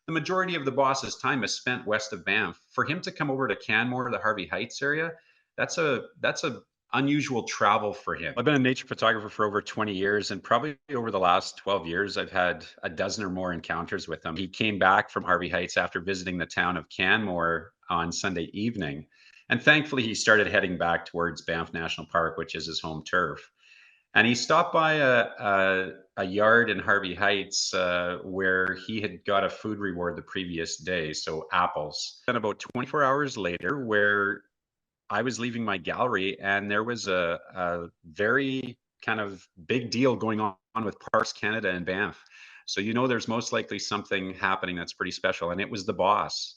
the majority of the boss's time is spent west of Banff. For him to come over to Canmore, the Harvey Heights area, that's a unusual travel for him. I've been a nature photographer for over 20 years, and probably over the last 12 years, I've had a dozen or more encounters with him. He came back from Harvey Heights after visiting the town of Canmore on Sunday evening. And thankfully, he started heading back towards Banff National Park, which is his home turf. And he stopped by a yard in Harvey Heights where he had got a food reward the previous day, so apples. Then about 24 hours later, where I was leaving my gallery, and there was a very kind of big deal going on with Parks Canada and Banff. So there's most likely something happening that's pretty special, and it was the boss.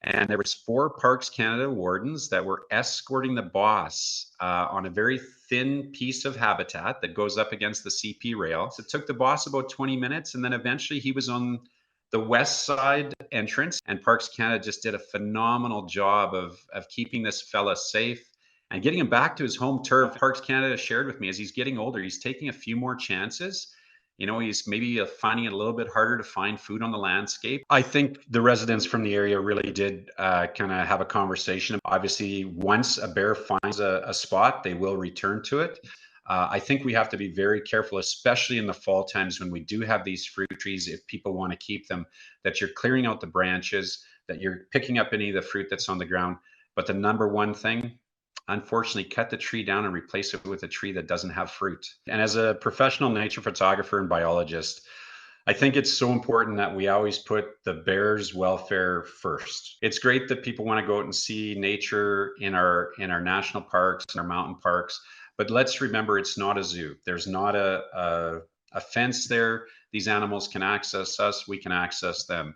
And there was 4 Parks Canada wardens that were escorting the boss on a very thin piece of habitat that goes up against the CP rail. So it took the boss about 20 minutes, and then eventually he was on the west side entrance, and Parks Canada just did a phenomenal job of keeping this fella safe and getting him back to his home turf. Parks Canada shared with me, as he's getting older, he's taking a few more chances. He's maybe finding it a little bit harder to find food on the landscape. I think the residents from the area really did kind of have a conversation. Obviously, once a bear finds a spot, they will return to it. I think we have to be very careful, especially in the fall times when we do have these fruit trees, if people want to keep them, that you're clearing out the branches, that you're picking up any of the fruit that's on the ground. But the number one thing, unfortunately, cut the tree down and replace it with a tree that doesn't have fruit. And as a professional nature photographer and biologist, I think it's so important that we always put the bear's welfare first. It's great that people want to go out and see nature in our national parks and our mountain parks, but let's remember it's not a zoo. There's not a fence there. These animals can access us, we can access them.